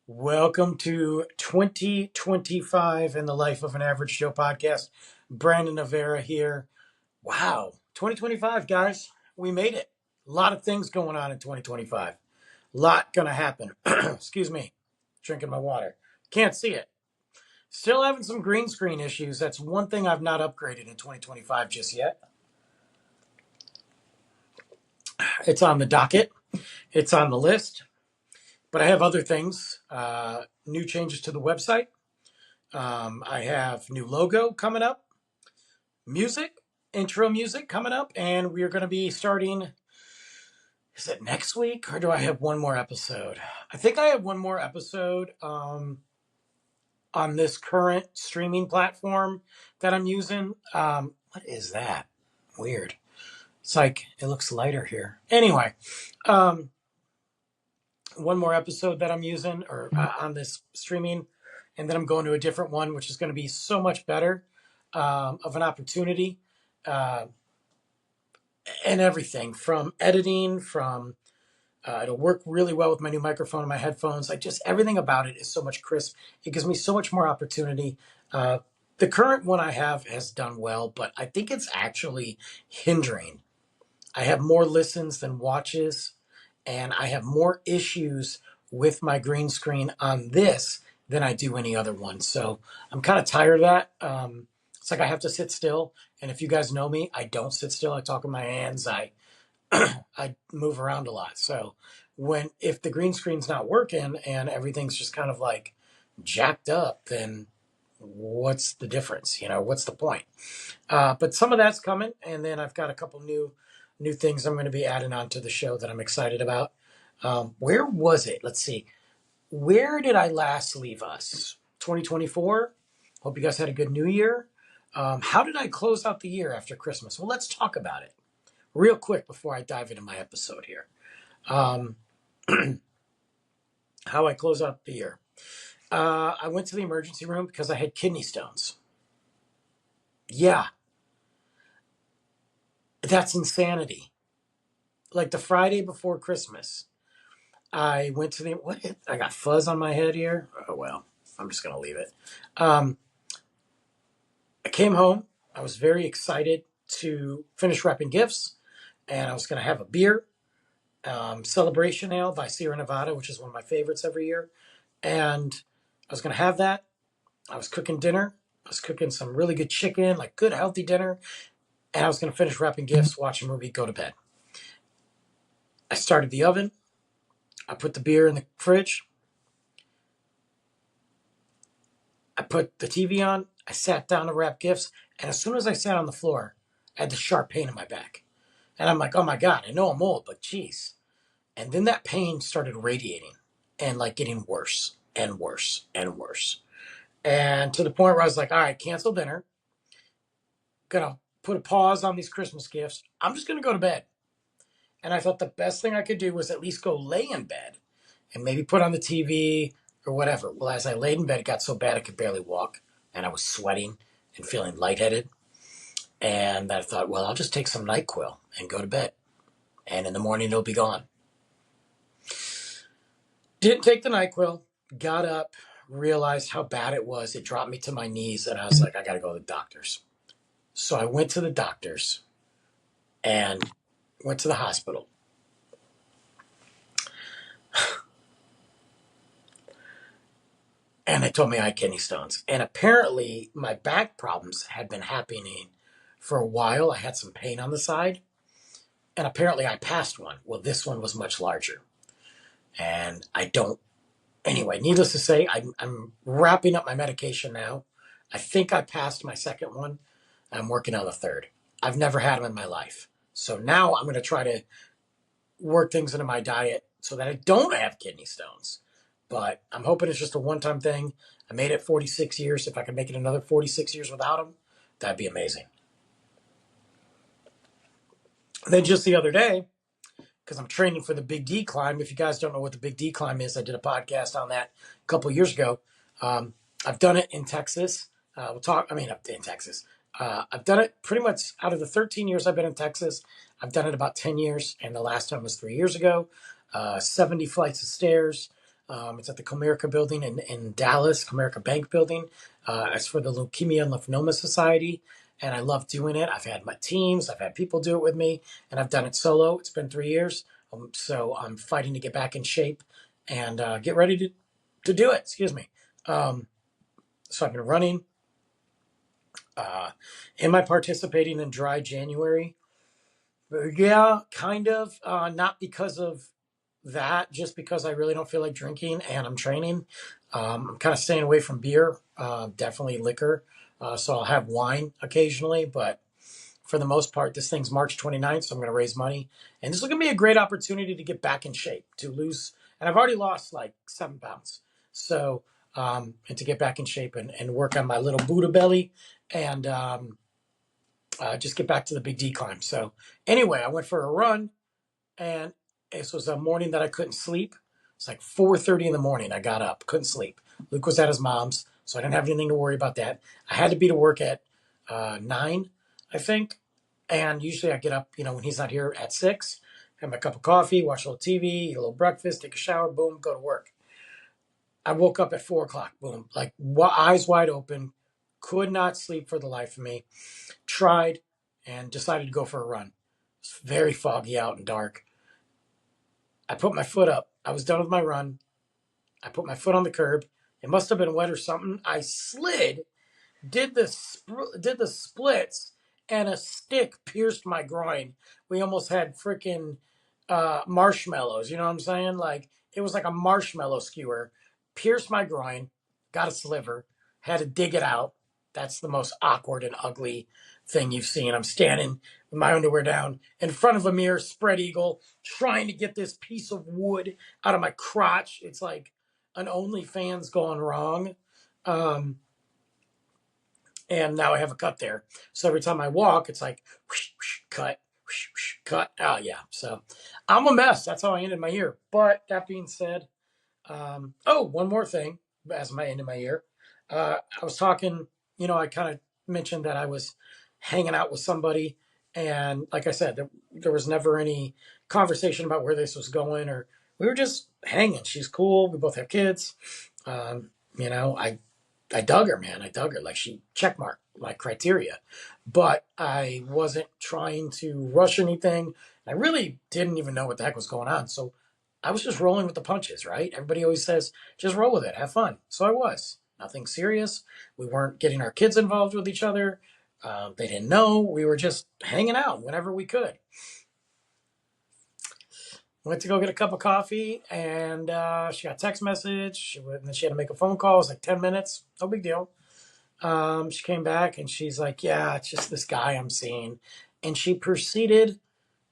Welcome to 2025 in the Life of an Average Joe podcast. Brandon Avera here. Wow, 2025, guys. We made it. A lot of things going on in 2025. A lot going to happen. Excuse me. Drinking my water. Can't see it. Still having some green screen issues. That's one thing I've not upgraded in 2025 just yet. It's on the docket. It's on the list. But I have other things. New changes to the website. I have new logo coming up, intro music coming up, and we are going to be starting. Is it next week or do I have one more episode? I think I have one more episode on this current streaming platform that I'm using. What is that? Weird. It's like it looks lighter here. Anyway, one more episode that I'm using or on this streaming, and then I'm going to a different one, which is going to be so much better of an opportunity. And everything from editing, from it'll work really well with my new microphone and my headphones. Like just everything about it is so much crisp. It gives me so much more opportunity. The current one I have has done well, but I think it's actually hindering. I have more listens than watches, and I have more issues with my green screen on this than I do any other one. So I'm kind of tired of that. It's like I have to sit still. And if you guys know me, I don't sit still. I talk with my hands. I move around a lot. So if the green screen's not working and everything's just kind of like jacked up, then what's the difference? What's the point? But some of that's coming, and then I've got a couple new things I'm going to be adding on to the show that I'm excited about. Where was it? Let's see. Where did I last leave us? 2024. Hope you guys had a good New Year. How did I close out the year after Christmas? Well, let's talk about it real quick before I dive into my episode here. How I close out the year. I went to the emergency room because I had kidney stones. Yeah, that's insanity. Like the Friday before Christmas, I went to I got fuzz on my head here. Oh, well, I'm just going to leave it. I came home. I was very excited to finish wrapping gifts, and I was going to have a beer, Celebration Ale by Sierra Nevada, which is one of my favorites every year. And I was going to have that. I was cooking dinner. I was cooking some really good chicken, like good, healthy dinner. And I was going to finish wrapping gifts, watch a movie, go to bed. I started the oven. I put the beer in the fridge. I put the TV on. I sat down to wrap gifts. And as soon as I sat on the floor, I had the sharp pain in my back. And I'm like, oh my God, I know I'm old, but geez. And then that pain started radiating and like getting worse and worse and worse. And to the point where I was like, all right, cancel dinner. Gonna put a pause on these Christmas gifts. I'm just gonna go to bed. And I thought the best thing I could do was at least go lay in bed and maybe put on the TV or whatever. Well, as I laid in bed, it got so bad I could barely walk, and I was sweating and feeling lightheaded. And I thought, well, I'll just take some NyQuil and go to bed. And in the morning, it'll be gone. Didn't take the NyQuil, got up, realized how bad it was. It dropped me to my knees, and I was like, I got to go to the doctors. So I went to the doctors and went to the hospital. And they told me I had kidney stones. And apparently my back problems had been happening for a while. I had some pain on the side. And apparently I passed one. Well, this one was much larger. And anyway, needless to say, I'm wrapping up my medication now. I think I passed my second one. I'm working on the third. I've never had them in my life. So now I'm going to try to work things into my diet so that I don't have kidney stones. But I'm hoping it's just a one-time thing. I made it 46 years. If I can make it another 46 years without them, that'd be amazing. Then just the other day, because I'm training for the Big D climb. If you guys don't know what the Big D climb is, I did a podcast on that a couple of years ago. I've done it in Texas. Up in Texas. I've done it pretty much out of the 13 years I've been in Texas. I've done it about 10 years, and the last time was 3 years ago. 70 flights of stairs. It's at the Comerica building in Dallas, Comerica Bank building. It's for the Leukemia and Lymphoma Society. And I love doing it. I've had my teams, I've had people do it with me, and I've done it solo. It's been 3 years. So I'm fighting to get back in shape and get ready to do it. Excuse me. So I've been running. Am I participating in Dry January? Yeah, kind of. Not because of that, just because I really don't feel like drinking and I'm training. I'm kind of staying away from beer, definitely liquor. So I'll have wine occasionally, but for the most part, this thing's March 29th, so I'm going to raise money. And this is going to be a great opportunity to get back in shape, to lose. And I've already lost like 7 pounds. So, and to get back in shape and work on my little Buddha belly and just get back to the big decline. So, anyway, I went for a run and this was a morning that I couldn't sleep. It's like 4:30 in the morning. I got up, couldn't sleep. Luke was at his mom's, so I didn't have anything to worry about that. I had to be to work at 9, I think. And usually I get up, when he's not here at 6, have my cup of coffee, watch a little TV, eat a little breakfast, take a shower, boom, go to work. I woke up at 4 o'clock, boom, like eyes wide open, could not sleep for the life of me. Tried and decided to go for a run. It's very foggy out and dark. I put my foot up. I was done with my run. I put my foot on the curb. It must have been wet or something. I slid, did the splits, and a stick pierced my groin. We almost had freaking marshmallows. You know what I'm saying? Like it was like a marshmallow skewer. Pierced my groin. Got a sliver. Had to dig it out. That's the most awkward and ugly thing you've seen. I'm standing with my underwear down in front of a mirror, spread eagle, trying to get this piece of wood out of my crotch. It's like an OnlyFans gone wrong. And now I have a cut there. So every time I walk, it's like whoosh, whoosh, cut, whoosh, whoosh, cut. Oh yeah. So I'm a mess. That's how I ended my year. But that being said, one more thing as my end of my year. I was talking, I kind of mentioned that I was hanging out with somebody. And like I said, there was never any conversation about where this was going, or we were just hanging. She's cool. We both have kids. I dug her, man. I dug her. Like she checkmarked my criteria, but I wasn't trying to rush anything. I really didn't even know what the heck was going on. So I was just rolling with the punches, right? Everybody always says, just roll with it, have fun. So I was. Nothing serious. We weren't getting our kids involved with each other. They didn't know. We were just hanging out whenever we could. Went to go get a cup of coffee, and she got a text message. And then she had to make a phone call. It was like 10 minutes. No big deal. She came back, and she's like, yeah, it's just this guy I'm seeing. And she proceeded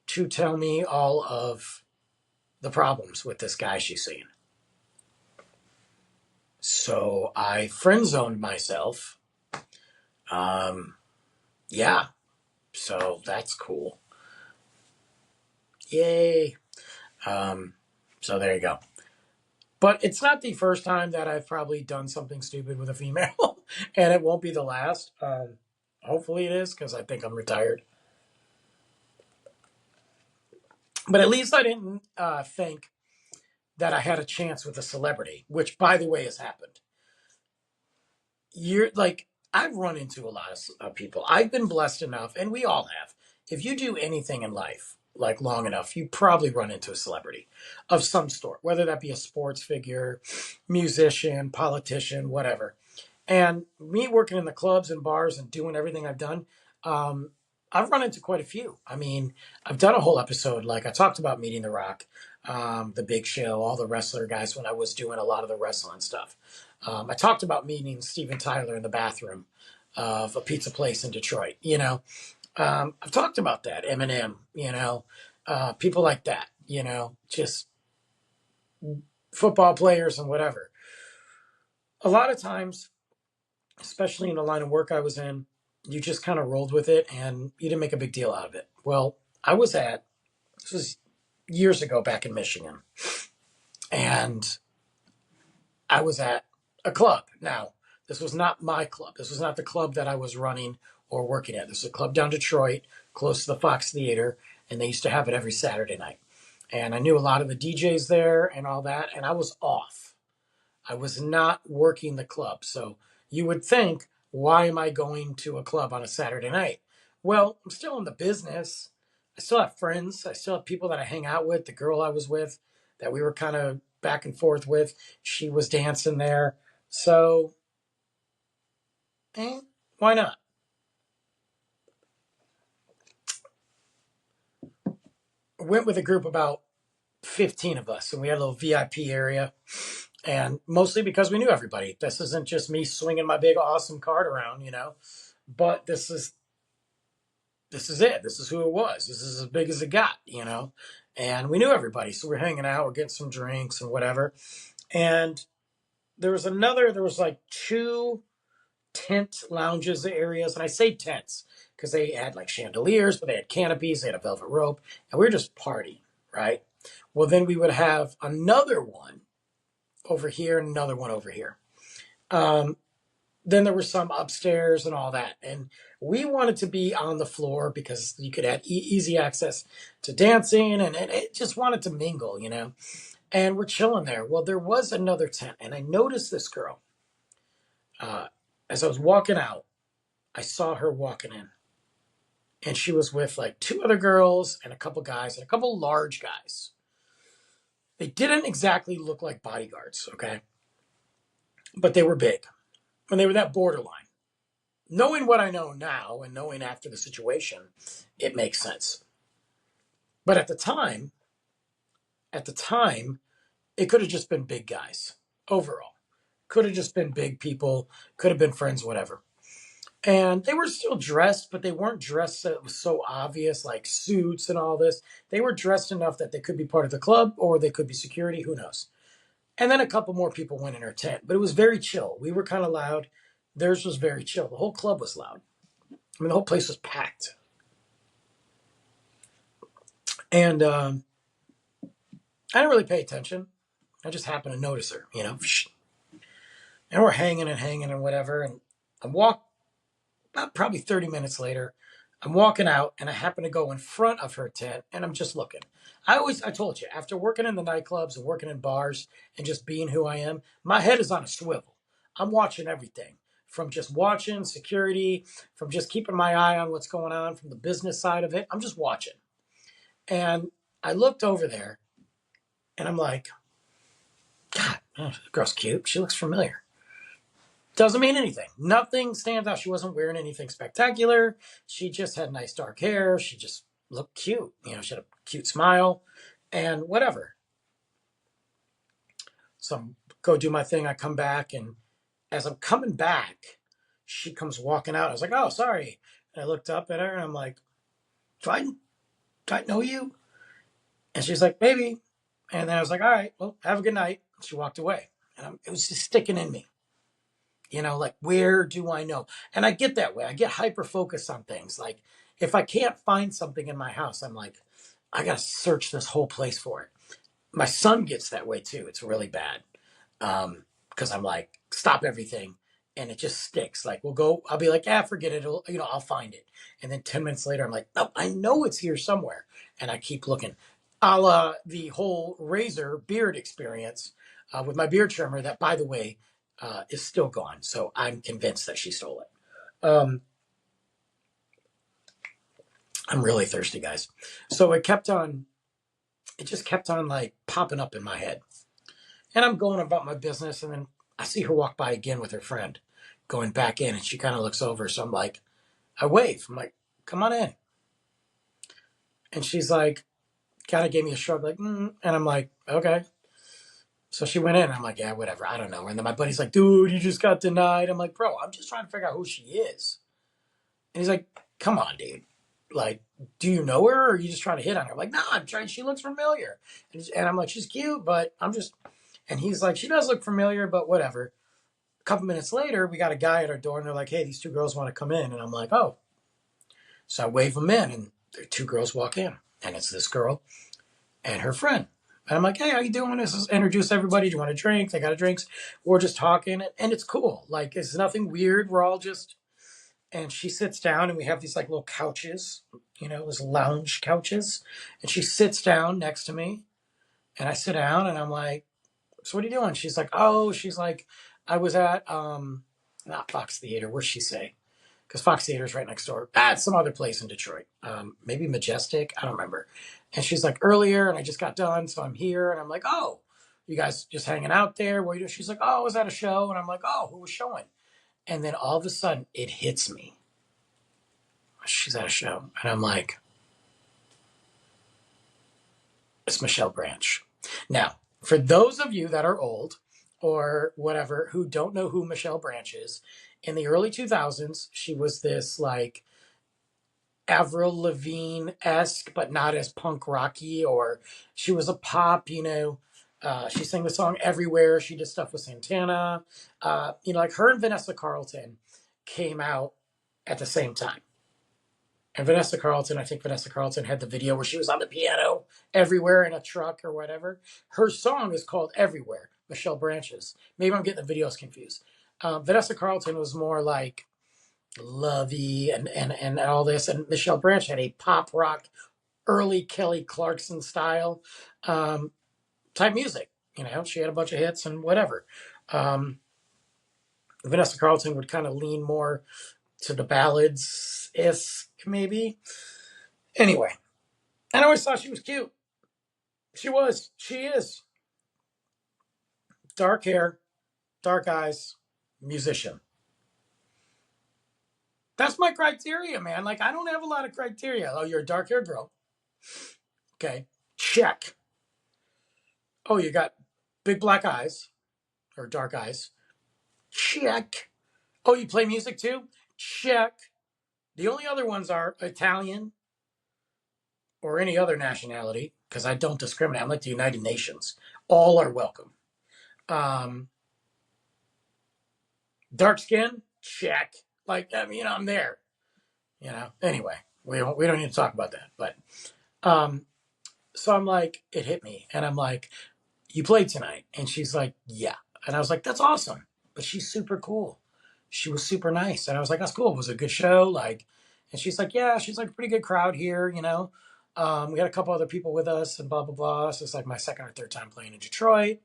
to tell me all of the problems with this guy she's seeing. So I friend zoned myself. Yeah. So that's cool. Yay. So there you go. But it's not the first time that I've probably done something stupid with a female, and it won't be the last. Hopefully it is, because I think I'm retired. But at least I didn't think that I had a chance with a celebrity, which, by the way, has happened. I've run into a lot of people. I've been blessed enough, and we all have. If you do anything in life, like long enough, you probably run into a celebrity of some sort, whether that be a sports figure, musician, politician, whatever. And me working in the clubs and bars and doing everything I've done, I've run into quite a few. I mean, I've done a whole episode, like I talked about meeting The Rock, The Big Show, all the wrestler guys when I was doing a lot of the wrestling stuff. I talked about meeting Steven Tyler in the bathroom of a pizza place in Detroit. I've talked about that. Eminem, people like that, just football players and whatever. A lot of times, especially in the line of work I was in, you just kind of rolled with it and you didn't make a big deal out of it. Well, this was years ago back in Michigan, and I was at a club. Now, this was not my club. This was not the club that I was running or working at. This was a club down Detroit, close to the Fox Theater, and they used to have it every Saturday night. And I knew a lot of the DJs there and all that, and I was off. I was not working the club. So you would think, why am I going to a club on a Saturday night? Well, I'm still in the business. I still have friends. I still have people that I hang out with. The girl I was with that we were kind of back and forth with, she was dancing there. So, why not? I went with a group about 15 of us, and we had a little VIP area. And mostly because we knew everybody. This isn't just me swinging my big awesome card around, but this is it. This is who it was. This is as big as it got. And we knew everybody. So we're hanging out, we're getting some drinks and whatever. And there was like two tent lounges areas. And I say tents because they had like chandeliers, but they had canopies, they had a velvet rope, and we were just partying, right? Well, then we would have another one over here and another one over here. Then there were some upstairs and all that. And we wanted to be on the floor because you could have easy access to dancing and it just wanted to mingle. And we're chilling there. Well, there was another tent and I noticed this girl. As I was walking out, I saw her walking in. And she was with like two other girls and a couple guys and a couple large guys. They didn't exactly look like bodyguards, okay? But they were big. And they were that borderline. Knowing what I know now and knowing after the situation, it makes sense. But at the time, it could have just been big guys overall. Could have just been big people, could have been friends, whatever. And they were still dressed, but they weren't dressed that it was so obvious, like suits and all this. They were dressed enough that they could be part of the club or they could be security, who knows. And then a couple more people went in our tent, but it was very chill. We were kind of loud. Theirs was very chill. The whole club was loud. I mean, the whole place was packed. And I didn't really pay attention. I just happened to notice her. And we're hanging and whatever. And I walk about probably 30 minutes later. I'm walking out and I happen to go in front of her tent and I'm just looking. I told you, after working in the nightclubs and working in bars and just being who I am, my head is on a swivel. I'm watching everything from just watching security, from just keeping my eye on what's going on from the business side of it. I'm just watching. And I looked over there and I'm like, God, the girl's cute. She looks familiar. Doesn't mean anything. Nothing stands out. She wasn't wearing anything spectacular. She just had nice dark hair. She just looked cute. She had a cute smile and whatever. So I go do my thing. I come back and as I'm coming back, she comes walking out. I was like, oh, sorry. And I looked up at her and I'm like, do I know you? And she's like, maybe. And then I was like, all right, well, have a good night. She walked away. And it was just sticking in me. Like, where do I know? And I get that way. I get hyper focused on things. Like, if I can't find something in my house, I'm like, I got to search this whole place for it. My son gets that way too. It's really bad. Because I'm like, stop everything. And it just sticks. Like, I'll be like, forget it. I'll find it. And then 10 minutes later, I'm like, no, I know it's here somewhere. And I keep looking. A la the whole razor beard experience with my beard trimmer that, by the way, is still gone. So I'm convinced that she stole it. I'm really thirsty, guys. So it just kept on like popping up in my head. And I'm going about my business. And then I see her walk by again with her friend going back in. And she kind of looks over. So I'm like, I wave. I'm like, come on in. And she's like, kind of gave me a shrug, like, And I'm like, okay. So she went in, and I'm like, yeah, whatever. I don't know. And then my buddy's like, dude, you just got denied. I'm like, bro, I'm just trying to figure out who she is. And he's like, come on, dude. Like, do you know her, or are you just trying to hit on her? I'm like, no, I'm trying. She looks familiar. And I'm like, she's cute, but I'm just. And he's like, she does look familiar, but whatever. A couple minutes later, we got a guy at our door, and they're like, hey, these two girls want to come in. And I'm like, oh. So I wave them in, and the two girls walk in. And it's this girl and her friend. And I'm like, hey, how you doing? This is introduce everybody. Do you want a drink? They got a drinks. We're just talking. And it's cool. Like, it's nothing weird. We're all just... And she sits down and we have these like little couches, those lounge couches. And she sits down next to me, and I sit down, and I'm like, so what are you doing? She's like, oh, she's like, I was at, not Fox Theater. Where'd she say? Because Fox Theater is right next door. It's some other place in Detroit. Maybe Majestic. I don't remember. And she's like, earlier, and I just got done, so I'm here. And I'm like, oh, you guys just hanging out there? What are you doing? She's like, oh, I was at a show. And I'm like, oh, who was showing? And then all of a sudden, it hits me. She's at a show. And I'm like, it's Michelle Branch. Now, for those of you that are old or whatever who don't know who Michelle Branch is, in the early 2000s, she was this like Avril Lavigne-esque, but not as punk rocky, or she was a pop, she sang the song Everywhere. She did stuff with Santana. Like her and Vanessa Carlton came out at the same time. And I think Vanessa Carlton had the video where she was on the piano everywhere in a truck or whatever. Her song is called Everywhere, Michelle Branch's. Maybe I'm getting the videos confused. Vanessa Carlton was more like lovey and all this. And Michelle Branch had a pop rock, early Kelly Clarkson style type music. She had a bunch of hits and whatever. Vanessa Carlton would kind of lean more to the ballads-esque, maybe. Anyway, I always thought she was cute. She was. She is. Dark hair, dark eyes, musician. That's my criteria, man. Like, I don't have a lot of criteria. Oh, you're a dark hair girl. Okay. Check. Oh, you got big black eyes or dark eyes. Check. Oh, you play music too? Check. The only other ones are Italian or any other nationality, because I don't discriminate. I'm like the United Nations. All are welcome. Dark skin? Check. Like, I'm there. Anyway, we don't need to talk about that. But so I'm like, it hit me, and I'm like, you played tonight? And she's like, yeah. And I was like, that's awesome. But she's super cool. She was super nice. And I was like, that's cool. It was a good show. Like, and she's like, yeah, she's like a pretty good crowd here, We had a couple other people with us and blah, blah, blah. So it's like my second or third time playing in Detroit,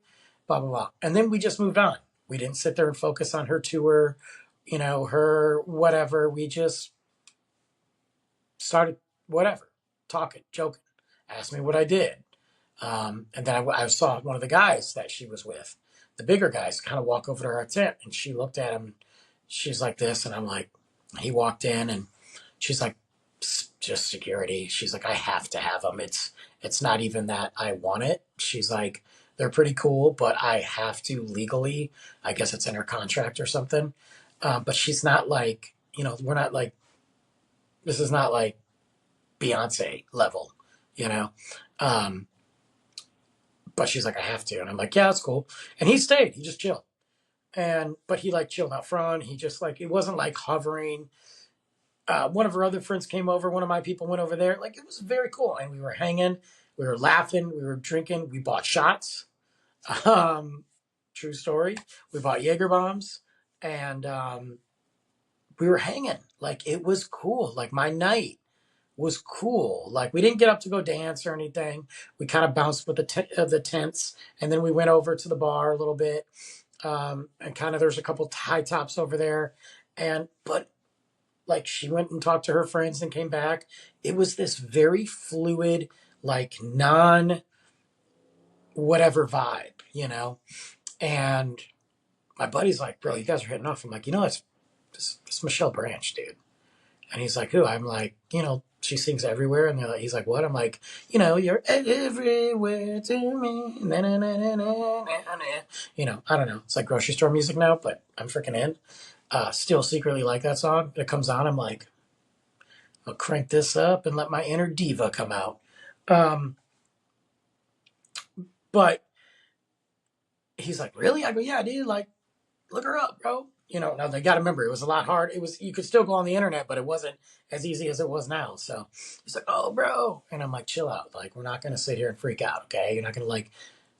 blah, blah, blah. And then we just moved on. We didn't sit there and focus on her tour, her whatever. We just started whatever, talking, joking, asked me what I did. And then I saw one of the guys that she was with, the bigger guys, kind of walk over to her tent, and she looked at him. She's like this, and I'm like, he walked in, and she's like, just security. She's like, I have to have them. It's not even that I want it. She's like, they're pretty cool, but I have to legally. I guess it's in her contract or something. But she's not like, we're not like, this is not like Beyonce level, But she's like, I have to. And I'm like, yeah, that's cool. And he stayed. He just chilled. But he like chilled out front. He just like, it wasn't like hovering. One of her other friends came over. One of my people went over there. Like, it was very cool. And we were hanging. We were laughing. We were drinking. We bought shots. True story. We bought Jaeger bombs. And we were hanging. Like, it was cool. Like, my night was cool. Like, we didn't get up to go dance or anything. We kind of bounced with the tents, and then we went over to the bar a little bit, and kind of there's a couple high tops over there, but like she went and talked to her friends and came back. It was this very fluid, like non whatever vibe, And my buddy's like, bro, you guys are hitting off. I'm like, it's Michelle Branch, dude. And he's like, who? I'm like, she sings everywhere. And he's like, what? I'm like, you're everywhere to me. Na, na, na, na, na, na. I don't know. It's like grocery store music now, but I'm freaking in. Still secretly like that song. It comes on. I'm like, I'll crank this up and let my inner diva come out. But he's like, really? I go, yeah, dude. Like, look her up, bro. Now they got to remember, it was a lot hard. You could still go on the internet, but it wasn't as easy as it was now. So he's like, oh, bro. And I'm like, chill out. Like, we're not going to sit here and freak out. Okay. You're not going to like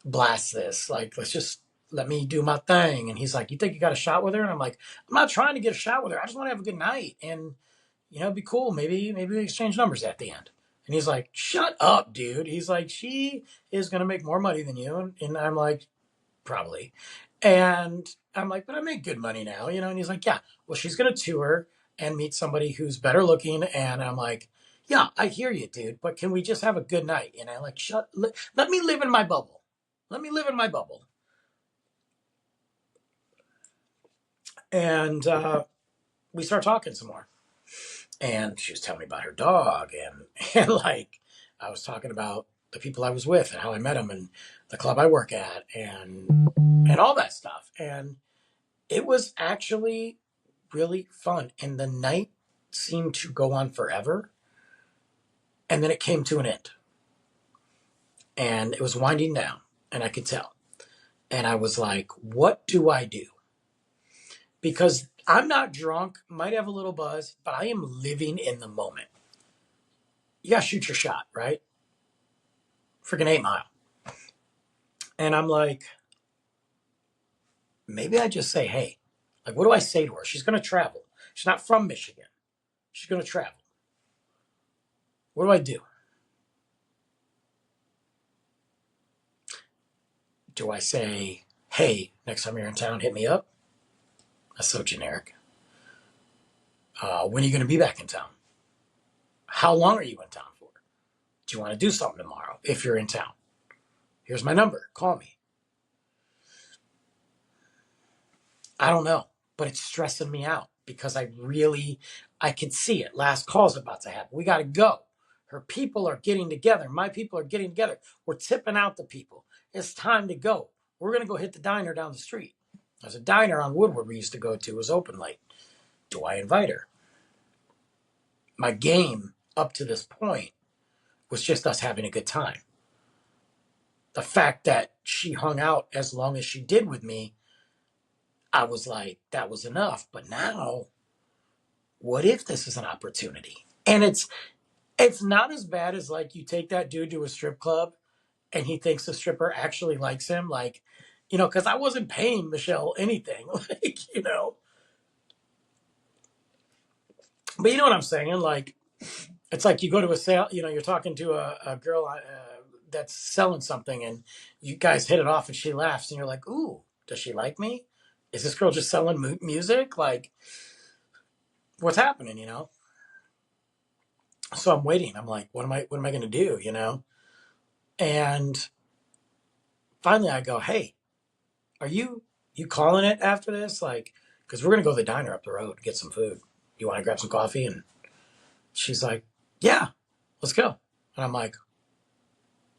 blast this. Like, let's just let me do my thing. And he's like, you think you got a shot with her? And I'm like, I'm not trying to get a shot with her. I just want to have a good night. And, It'd be cool. Maybe we exchange numbers at the end. And he's like, shut up, dude. He's like, she is going to make more money than you. And I'm like, probably. And I'm like, but I make good money now, And he's like, yeah, well, she's going to tour and meet somebody who's better looking. And I'm like, yeah, I hear you, dude, but can we just have a good night? And I like, let me live in my bubble. Let me live in my bubble. And we start talking some more. And she was telling me about her dog. And like, I was talking about the people I was with and how I met them and the club I work at and all that stuff. And it was actually really fun. And the night seemed to go on forever. And then it came to an end. And it was winding down. And I could tell. And I was like, what do I do? Because I'm not drunk, might have a little buzz, but I am living in the moment. You got to shoot your shot, right? Freaking 8 Mile. And I'm like, maybe I just say, hey, like, what do I say to her? She's going to travel. She's not from Michigan. She's going to travel. What do I do? Do I say, hey, next time you're in town, hit me up? That's so generic. When are you going to be back in town? How long are you in town for? Do you want to do something tomorrow if you're in town? Here's my number. Call me. I don't know, but it's stressing me out because I can see it. Last call's about to happen. We got to go. Her people are getting together. My people are getting together. We're tipping out the people. It's time to go. We're going to go hit the diner down the street. There's a diner on Woodward we used to go to. It was open late. Do I invite her? My game up to this point was just us having a good time. The fact that she hung out as long as she did with me, I was like, that was enough. But now, what if this is an opportunity? And it's not as bad as like you take that dude to a strip club and he thinks the stripper actually likes him. Like, because I wasn't paying Michelle anything. But you know what I'm saying? Like, it's like you go to a sale, you're talking to a girl that's selling something and you guys hit it off and she laughs and you're like, ooh, does she like me? Is this girl just selling music? Like, what's happening, So I'm waiting. I'm like, what am I going to do, And finally I go, hey, are you calling it after this? Like, because we're going to go to the diner up the road to get some food. You want to grab some coffee? And she's like, yeah, let's go. And I'm like,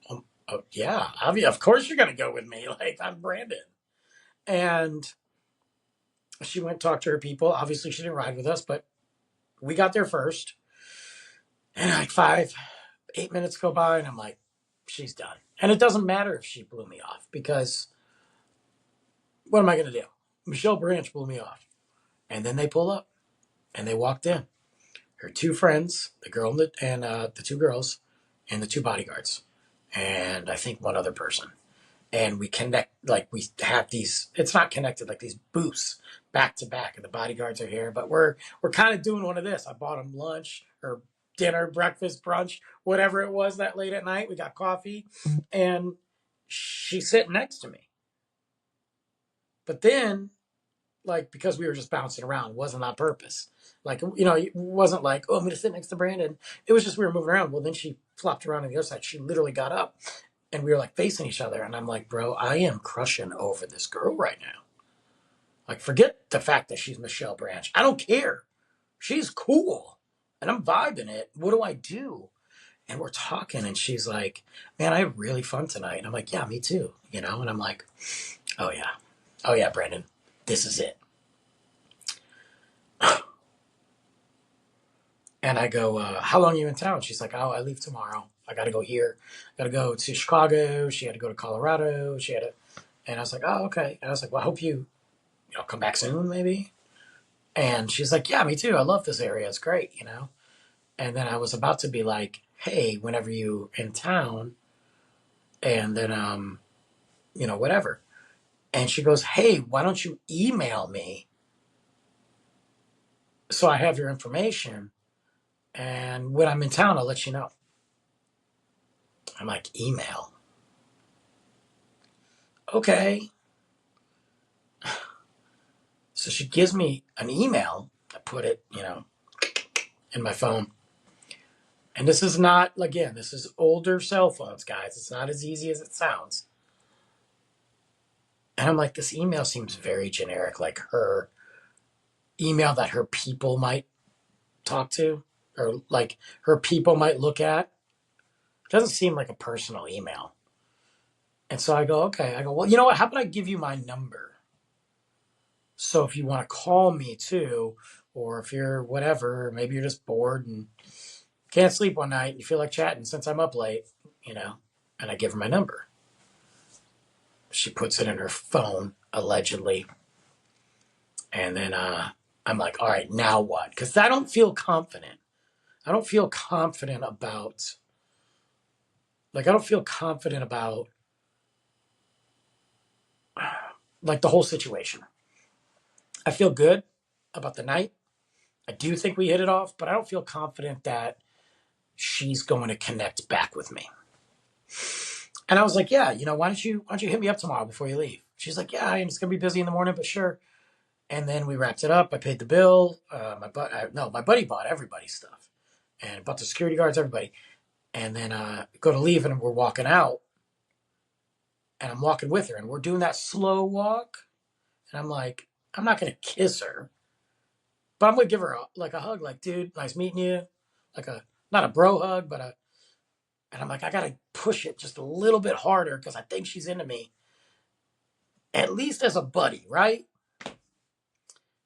oh, yeah, of course you're going to go with me. Like, I'm Brandon. And she went and talked to her people. Obviously, she didn't ride with us, but we got there first. And like 8 minutes go by, and I'm like, she's done. And it doesn't matter if she blew me off because what am I going to do? Michelle Branch blew me off. And then they pull up and they walked in. Her two friends, the girl and the two girls, and the two bodyguards, and I think one other person. And we connect, like we have these, it's not connected, like these booths back to back, and the bodyguards are here, but we're kind of doing one of this. I bought them lunch or dinner, breakfast, brunch, whatever it was that late at night. We got coffee, and she's sitting next to me. But then, like, because we were just bouncing around, wasn't on purpose. Like, it wasn't like, oh, I'm going to sit next to Brandon. It was just we were moving around. Well, then she flopped around on the other side. She literally got up and we were like facing each other. And I'm like, bro, I am crushing over this girl right now. Like, forget the fact that she's Michelle Branch. I don't care. She's cool and I'm vibing it. What do I do? And we're talking and she's like, man, I had really fun tonight. And I'm like, yeah, me too. And I'm like, oh yeah, Brandon, this is it. And I go, how long are you in town? She's like, oh, I leave tomorrow. I got to go here. Got to go to Chicago. She had to go to Colorado. And I was like, oh, okay. And I was like, well, I hope you come back soon, maybe. And she's like, yeah, me too. I love this area. It's great, And then I was about to be like, hey, whenever you in town, and then, whatever. And she goes, hey, why don't you email me so I have your information? And when I'm in town, I'll let you know. I'm like, email. Okay. So she gives me an email. I put it, in my phone. And this is not, again, this is older cell phones, guys. It's not as easy as it sounds. And I'm like, this email seems very generic, like her email that her people might talk to, or like her people might look at. It doesn't seem like a personal email. And so I go, okay. I go, well, you know what? How about I give you my number? So if you want to call me too, or if you're whatever, maybe you're just bored and can't sleep one night and you feel like chatting since I'm up late, and I give her my number. She puts it in her phone, allegedly. And then I'm like, all right, now what? Because I don't feel confident. I don't feel confident about, I don't feel confident about, like, the whole situation. I feel good about the night. I do think we hit it off, but I don't feel confident that she's going to connect back with me. And I was like, yeah, why don't you hit me up tomorrow before you leave? She's like, yeah, it's going to be busy in the morning, but sure. And then we wrapped it up. I paid the bill. My buddy bought everybody's stuff and bought the security guards, everybody. And then go to leave and we're walking out and I'm walking with her and we're doing that slow walk. And I'm like, I'm not going to kiss her, but I'm going to give her a hug. Like, dude, nice meeting you. Not a bro hug, and I'm like, I got to push it just a little bit harder because I think she's into me, at least as a buddy, right?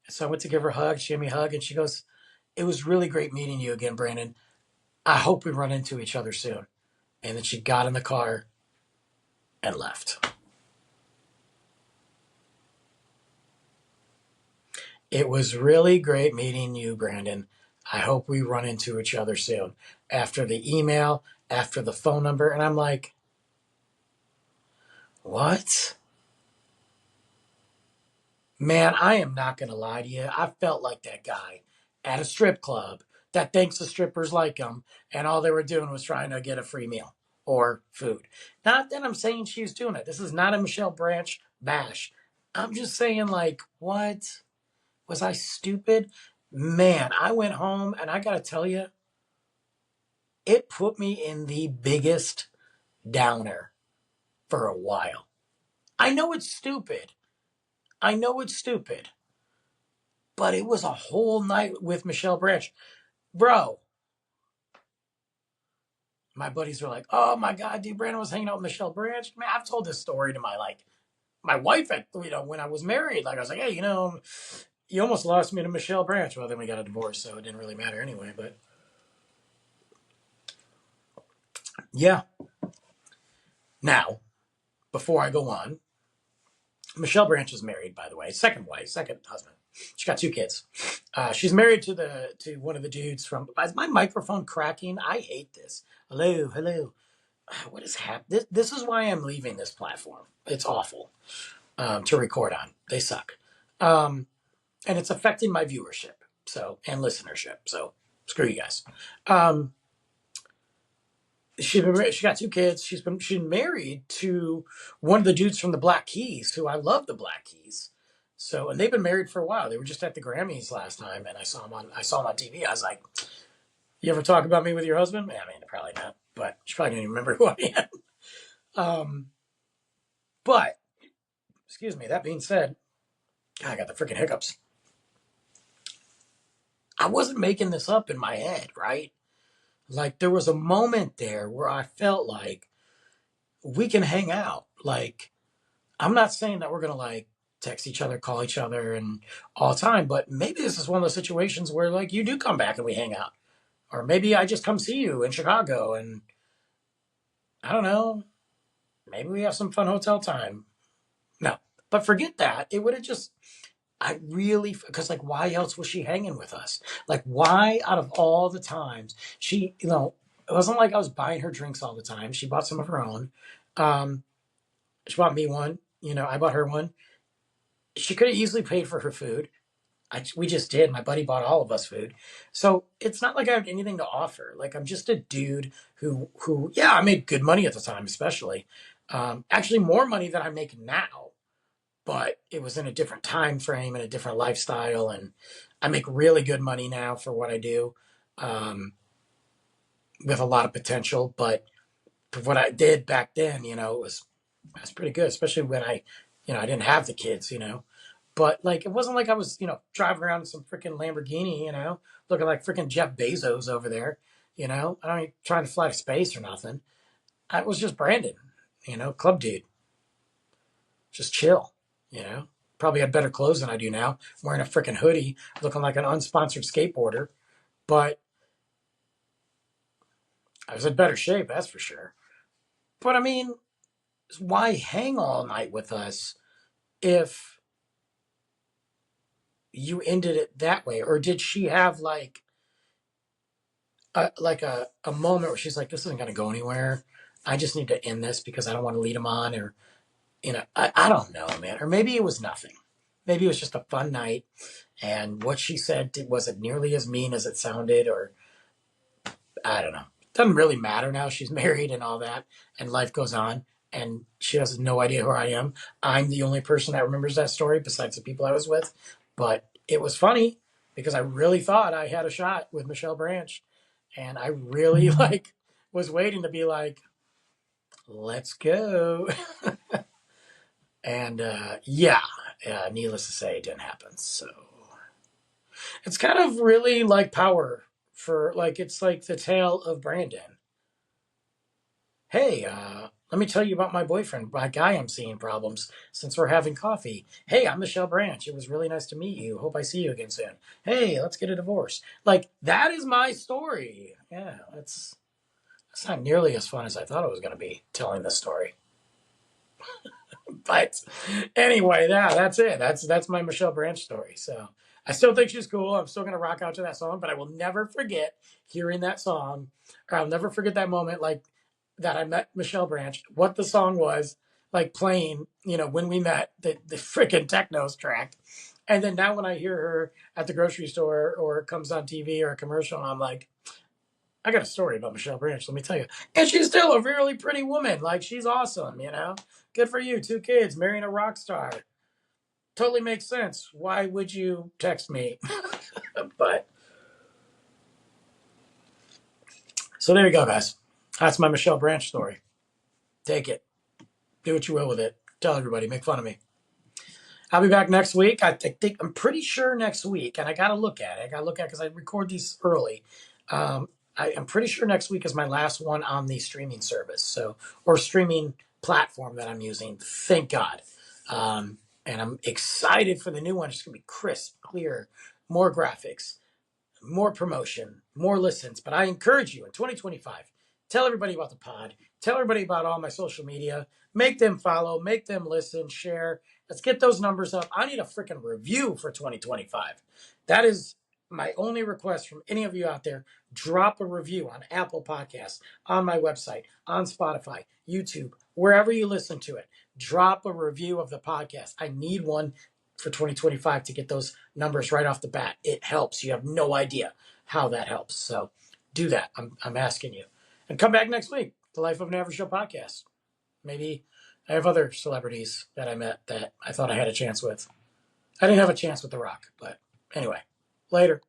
So I went to give her a hug. She gave me a hug and she goes, it was really great meeting you again, Brandon. I hope we run into each other soon. And then she got in the car and left. It was really great meeting you, Brandon. I hope we run into each other soon. After the email, after the phone number. And I'm like, what? Man, I am not going to lie to you. I felt like that guy at a strip club that thinks the strippers like him and all they were doing was trying to get a free meal or food. Not that I'm saying she's doing it. This is not a Michelle Branch bash. I'm just saying, like, what? Was I stupid? Man, I went home and I got to tell you, it put me in the biggest downer for a while. I know it's stupid. I know it's stupid. But it was a whole night with Michelle Branch. Bro, my buddies were like, oh my God, dude, Brandon was hanging out with Michelle Branch. Man, I've told this story to my wife when I was married. Like, I was like, hey, you almost lost me to Michelle Branch. Well, then we got a divorce, so it didn't really matter anyway. But yeah. Now, before I go on, Michelle Branch is married, by the way, second wife, second husband. She got 2 kids. She's married to one of the dudes from. Is my microphone cracking? I hate this. Hello, hello. What is happening? This is why I'm leaving this platform. It's awful to record on. They suck, and it's affecting my viewership and listenership. So screw you guys. She got 2 kids. She's been married to one of the dudes from the Black Keys, who I love the Black Keys. So, and they've been married for a while. They were just at the Grammys last time, and I saw him on TV. I was like, "You ever talk about me with your husband?" I mean, probably not, but she probably didn't even remember who I am. But excuse me. That being said, God, I got the freaking hiccups. I wasn't making this up in my head, right? Like there was a moment there where I felt like we can hang out. Like I'm not saying that we're gonna like text each other, call each other, and all the time, but maybe this is one of those situations where like you do come back and we hang out, or maybe I just come see you in Chicago, and I don't know, maybe we have some fun hotel time. No, but forget that. It would have just. I really, because like, why else was she hanging with us? Like, why out of all the times it wasn't like I was buying her drinks all the time. She bought some of her own. Um, she bought me one. I bought her one. She could have easily paid for her food. we just did. My buddy bought all of us food. So it's not like I have anything to offer. Like I'm just a dude who yeah, I made good money at the time, especially. Actually more money than I make now, but it was in a different time frame and a different lifestyle, and I make really good money now for what I do. Um, with a lot of potential, but for what I did back then, that's pretty good, especially when I didn't have the kids, But like, it wasn't like I was, driving around in some freaking Lamborghini, looking like freaking Jeff Bezos over there, I ain't trying to fly to space or nothing. I was just Brandon, club dude, just chill, you know. Probably had better clothes than I do now, wearing a freaking hoodie, looking like an unsponsored skateboarder. But I was in better shape, that's for sure. But I mean, why hang all night with us if you ended it that way? Or did she have like a moment where she's like, this isn't going to go anywhere. I just need to end this because I don't want to lead him on, or I don't know, man. Or maybe it was nothing. Maybe it was just a fun night, and what she said wasn't nearly as mean as it sounded, or I don't know. Doesn't really matter now. She's married and all that, and life goes on. And she has no idea who I am. I'm the only person that remembers that story besides the people I was with. But it was funny because I really thought I had a shot with Michelle Branch, and I really was waiting to be like, "Let's go." And yeah, needless to say, it didn't happen. So it's kind of really like power for like it's like the tale of Brandon. Hey, let me tell you about my boyfriend, my guy I'm seeing problems since we're having coffee. Hey, I'm Michelle Branch. It was really nice to meet you. Hope I see you again soon. Hey, let's get a divorce. Like, that is my story. Yeah, that's not nearly as fun as I thought it was going to be telling this story. But anyway, yeah, that's it. That's my Michelle Branch story. So I still think she's cool. I'm still gonna rock out to that song, but I will never forget hearing that song, or I'll never forget that moment, like that I met Michelle Branch. What the song was like playing, when we met, the freaking technos track, and then now when I hear her at the grocery store or it comes on TV or a commercial, I'm like, I got a story about Michelle Branch, let me tell you. And she's still a really pretty woman. Like, she's awesome. Good for you. 2 kids, marrying a rock star. Totally makes sense. Why would you text me? But, so there you go, guys. That's my Michelle Branch story. Take it. Do what you will with it. Tell everybody. Make fun of me. I'll be back next week. I'm pretty sure next week, and I got to look at it. I got to look at it because I record these early. I'm pretty sure next week is my last one on the streaming service, or streaming platform that I'm using. Thank God. And I'm excited for the new one. It's going to be crisp, clear, more graphics, more promotion, more listens. But I encourage you in 2025, tell everybody about the pod, tell everybody about all my social media, make them follow, make them listen, share. Let's get those numbers up. I need a freaking review for 2025. That is my only request from any of you out there. Drop a review on Apple Podcasts, on my website, on Spotify, YouTube, wherever you listen to it. Drop a review of the podcast. I need one for 2025 to get those numbers right off the bat. It helps. You have no idea how that helps. So do that. I'm asking you. And come back next week. The Life of an Average Joe podcast. Maybe I have other celebrities that I met that I thought I had a chance with. I didn't have a chance with The Rock, but anyway, later.